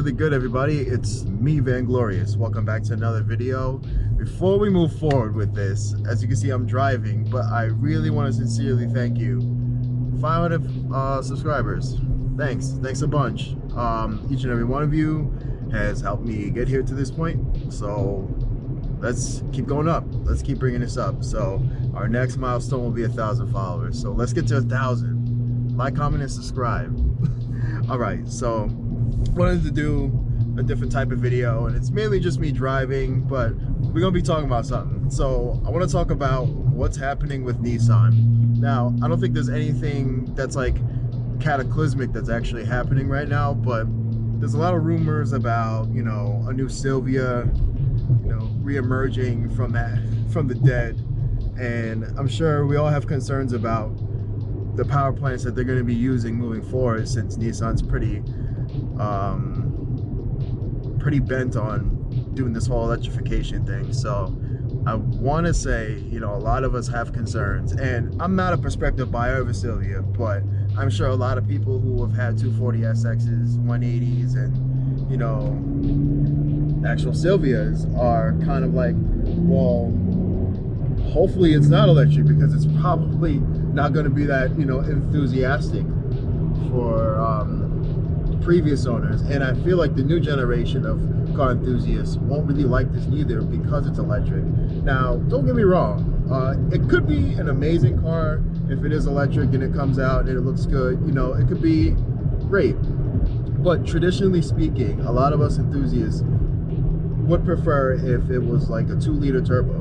Really good, everybody. It's me, Vanglorious. Welcome back to another video. Before we move forward with this, as you can see, I'm driving, but I really want to sincerely thank you. 500 subscribers. Thanks a bunch. Each and every one of you has helped me get here to this point. So let's keep going up. Let's keep bringing this up. So our next milestone will be 1,000 followers. So let's get to 1,000. Like, comment, and subscribe. All right, so wanted to do a different type of video, and it's mainly just me driving, but we're gonna be talking about something. So I want to talk about what's happening with Nissan. Now, I don't think there's anything that's like cataclysmic that's actually happening right now, but there's a lot of rumors about, you know, a new Silvia, you know, re-emerging from the dead, and I'm sure we all have concerns about the power plants that they're going to be using moving forward, since Nissan's pretty bent on doing this whole electrification thing. So I want to say, you know, a lot of us have concerns, and I'm not a prospective buyer of a Silvia, but I'm sure a lot of people who have had 240 SXs, 180s, and, you know, actual Silvias are kind of like, well, hopefully it's not electric, because it's probably not going to be that, you know, enthusiastic for previous owners. And I feel like the new generation of car enthusiasts won't really like this neither, because it's electric. Now, don't get me wrong, it could be an amazing car if it is electric and it comes out and it looks good. You know, it could be great, but traditionally speaking, a lot of us enthusiasts would prefer if it was like a 2-liter turbo.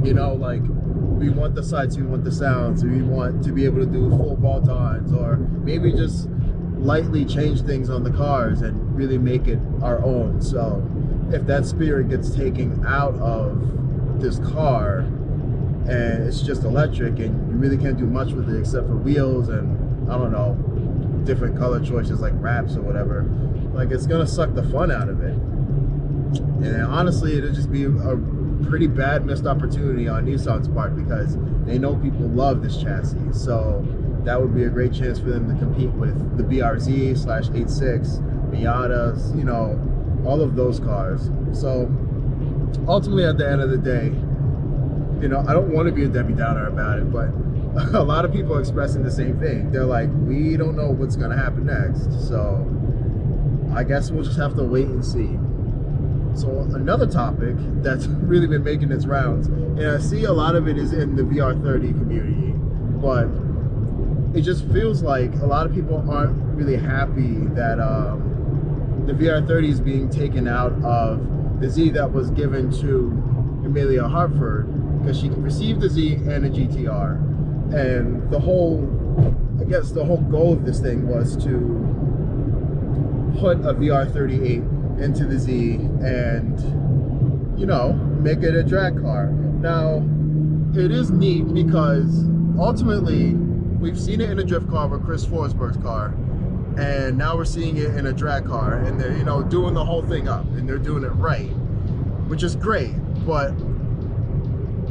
You know, like, we want the sights, we want the sounds, we want to be able to do full bolt-ons, or maybe just lightly change things on the cars and really make it our own. So if that spirit gets taken out of this car and it's just electric and you really can't do much with it except for wheels and, I don't know, different color choices like wraps or whatever, like, it's gonna suck the fun out of it. And honestly, it'll just be a pretty bad missed opportunity on Nissan's part, because they know people love this chassis. So that would be a great chance for them to compete with the BRZ/86, Miatas, you know, all of those cars. So ultimately, at the end of the day, you know, I don't want to be a Debbie Downer about it, but a lot of people are expressing the same thing. They're like, we don't know what's going to happen next. So I guess we'll just have to wait and see. So another topic that's really been making its rounds, and I see a lot of it is in the VR30 community, but it just feels like a lot of people aren't really happy that the VR30 is being taken out of the Z that was given to Emelia Hartford, because she received the Z and a GTR, and the whole, I guess the whole goal of this thing was to put a VR38 into the Z and, you know, make it a drag car. Now, it is neat because ultimately we've seen it in a drift car with Chris Forsberg's car, and now we're seeing it in a drag car, and they're, you know, doing the whole thing up, and they're doing it right, which is great. But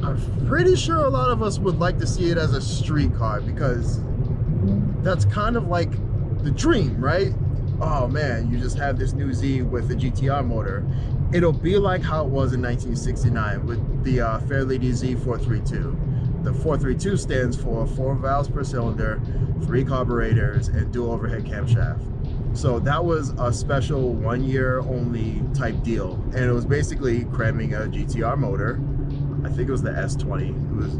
I'm pretty sure a lot of us would like to see it as a street car, because that's kind of like the dream, right? Oh man, you just have this new Z with a GTR motor. It'll be like how it was in 1969 with the Fairlady Z432. The 432 stands for 4 valves per cylinder, 3 carburetors, and dual overhead camshaft. So that was a special 1-year only type deal, and it was basically cramming a GTR motor. I think it was the S20. It was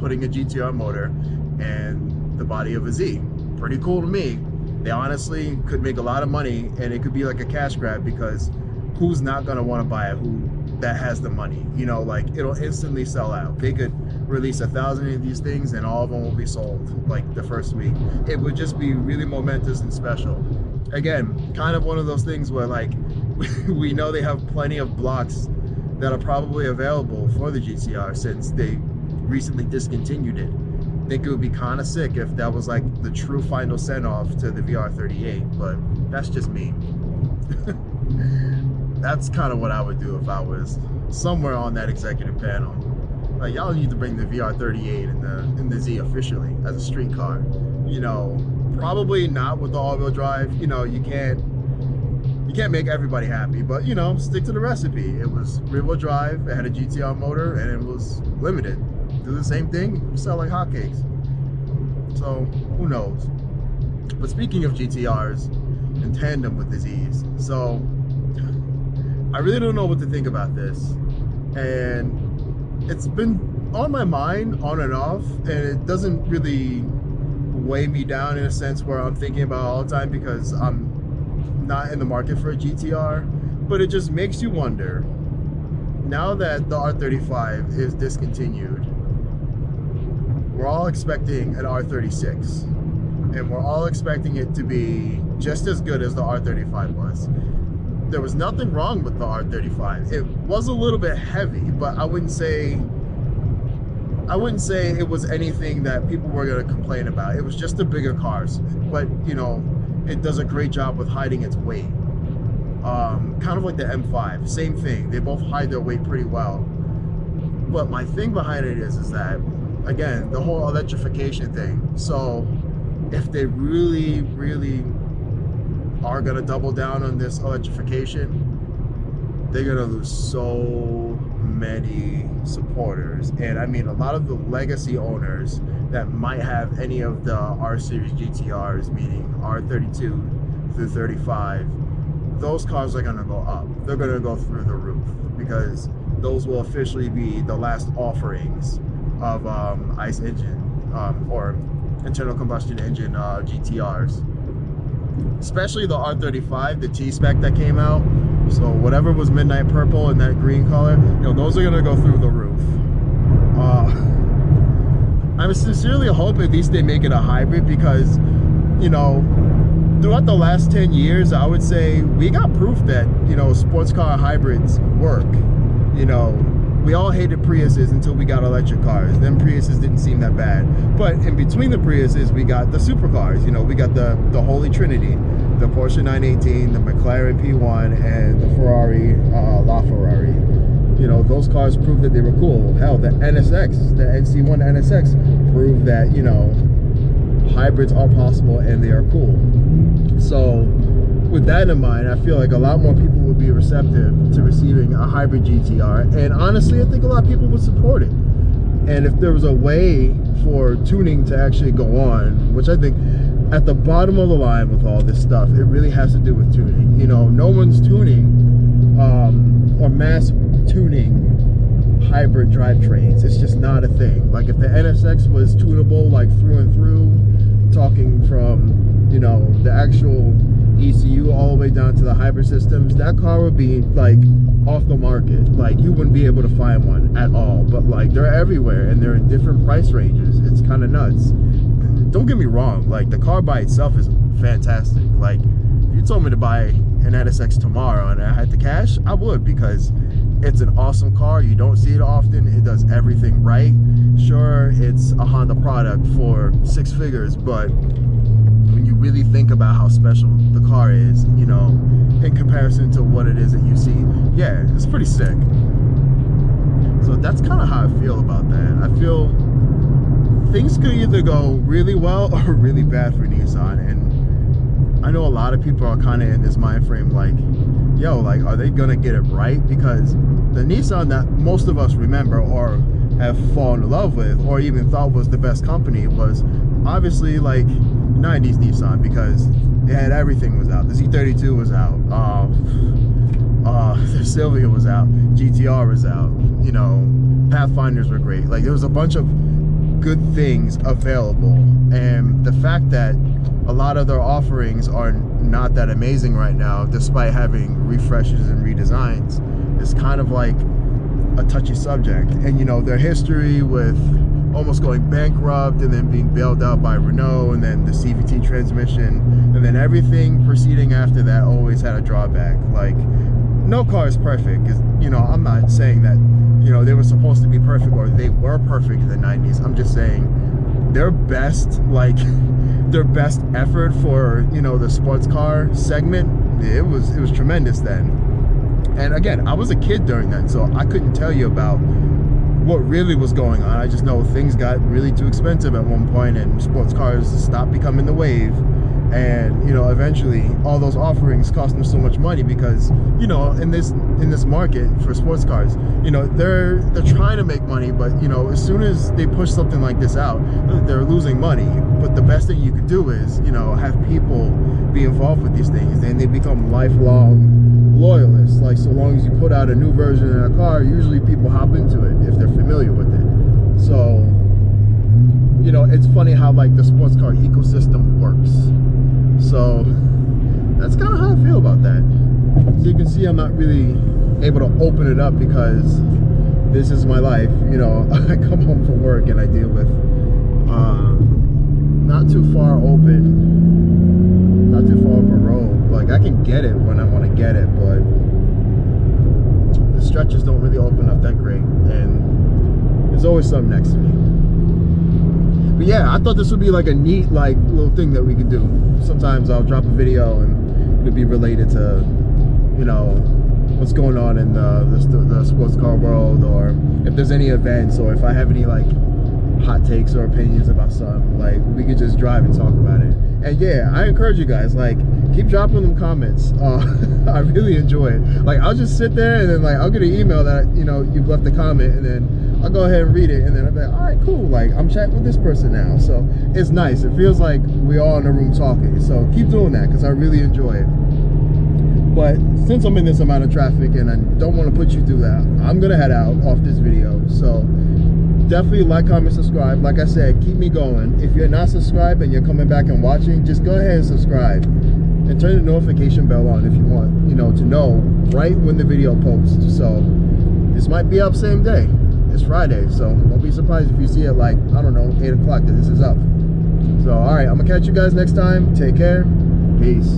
putting a GTR motor and the body of a Z. Pretty cool to me. They honestly could make a lot of money, and it could be like a cash grab, because who's not gonna want to buy it that has the money? You know, like, it'll instantly sell out. They could release 1,000 of these things and all of them will be sold like the first week. It would just be really momentous and special. Again, kind of one of those things where, like, we know they have plenty of blocks that are probably available for the GTR since they recently discontinued it. I think it would be kind of sick if that was like the true final send-off to the VR38, but that's just me. That's kind of what I would do if I was somewhere on that executive panel. Like, y'all need to bring the VR38 in the Z officially as a street car. You know, probably not with the all-wheel drive. You know, you can't you can't make everybody happy, but you know, stick to the recipe. It was rear-wheel drive, it had a GTR motor, and it was limited. Do the same thing, sell like hotcakes. So who knows? But speaking of GTRs, in tandem with disease, so I really don't know what to think about this, and it's been on my mind on and off, and it doesn't really weigh me down in a sense where I'm thinking about it all the time because I'm not in the market for a GTR, but it just makes you wonder, now that the R35 is discontinued, we're all expecting an R36, and we're all expecting it to be just as good as the R35 was. There was nothing wrong with the R35. It was a little bit heavy, but I wouldn't say it was anything that people were going to complain about. It was just a bigger car, but you know, it does a great job with hiding its weight. Kind of like the M5, same thing. They both hide their weight pretty well. But my thing behind it is that, again, the whole electrification thing. So if they really, really are gonna double down on this electrification, they're gonna lose so many supporters. And I mean, a lot of the legacy owners that might have any of the R series GTRs, meaning R32 through 35, those cars are gonna go up. They're gonna go through the roof because those will officially be the last offerings of ICE engine or internal combustion engine GTRs. Especially the R35, the T-Spec that came out. So whatever was midnight purple and that green color, you know, those are gonna go through the roof. I sincerely hope at least they make it a hybrid because, you know, throughout the last 10 years, I would say we got proof that, you know, sports car hybrids work. You know, we all hated Priuses until we got electric cars. Then Priuses didn't seem that bad. But in between the Priuses, we got the supercars. You know, we got the Holy Trinity, the Porsche 918, the McLaren P1, and the Ferrari LaFerrari. You know, those cars proved that they were cool. Hell, the NSX, the NC1 NSX proved that, you know, hybrids are possible and they are cool. So with that in mind, I feel like a lot more people would be receptive to receiving a hybrid GTR, and honestly I think a lot of people would support it. And if there was a way for tuning to actually go on, which I think at the bottom of the line with all this stuff, it really has to do with tuning. You know, no one's tuning or mass tuning hybrid drivetrains. It's just not a thing. Like if the NSX was tunable like through and through, talking from, you know, the actual ECU all the way down to the hybrid systems, that car would be like off the market. Like you wouldn't be able to find one at all. But like they're everywhere and they're in different price ranges. It's kind of nuts. Don't get me wrong, like the car by itself is fantastic. Like if you told me to buy an NSX tomorrow and I had the cash, I would, because it's an awesome car. You don't see it often. It does everything right. Sure, it's a Honda product for 6 figures, but when you really think about how special the car is, you know, in comparison to what it is that you see, yeah, it's pretty sick. So that's kind of how I feel about that. I feel things could either go really well or really bad for Nissan, and I know a lot of people are kind of in this mind frame like, yo, like, are they gonna get it right? Because the Nissan that most of us remember or have fallen in love with or even thought was the best company was obviously like 90s Nissan, because they had everything was out. The Z32 was out, the Silvia was out, GTR was out, you know, Pathfinders were great. Like there was a bunch of good things available, and the fact that a lot of their offerings are not that amazing right now despite having refreshes and redesigns is kind of like a touchy subject. And you know, their history with almost going bankrupt and then being bailed out by Renault, and then the CVT transmission, and then everything proceeding after that always had a drawback. Like no car is perfect, because you know, I'm not saying that, you know, they were supposed to be perfect or they were perfect in the 90s. I'm just saying their best, like their best effort for, you know, the sports car segment, it was tremendous then. And again, I was a kid during that, so I couldn't tell you about what really was going on. I just know things got really too expensive at one point and sports cars stopped becoming the wave, And you know, eventually all those offerings cost them so much money because, you know, in this market for sports cars, you know, they're trying to make money, but you know, as soon as they push something like this out, they're losing money. But the best thing you could do is, you know, have people be involved with these things, and they become lifelong loyalists. Like, so long as you put out a new version in a car, usually people hop into it if they're familiar with it. So, you know, it's funny how like the sports car ecosystem works. So that's kind of how I feel about that. So you can see I'm not really able to open it up because this is my life. You know, I come home from work and I deal with not too far open, not too far open road. Like, I can get it when I want to get it, but the stretches don't really open up that great, and there's always something next to me. But yeah, I thought this would be like a neat, like, little thing that we could do. Sometimes I'll drop a video and it'll be related to, you know, what's going on in the sports car world, or if there's any events, or if I have any like hot takes or opinions about something, like we could just drive and talk about it. And yeah, I encourage you guys, like, keep dropping them comments. I really enjoy it. Like, I'll just sit there and then like I'll get an email that, you know, you've left a comment, and then I'll go ahead and read it, and then I'll be like, all right, cool, like I'm chatting with this person now. So it's nice. It feels like we all in the room talking. So keep doing that because I really enjoy it. But since I'm in this amount of traffic and I don't want to put you through that, I'm gonna head out off this video. So definitely like, comment, subscribe. Like I said, keep me going. If you're not subscribed and you're coming back and watching, just go ahead and subscribe and turn the notification bell on if you want, you know, to know right when the video posts. So this might be up same day. It's Friday, so don't be surprised if you see it like, I don't know, 8 o'clock that this is up. So all right, I'm gonna catch you guys next time. Take care. Peace.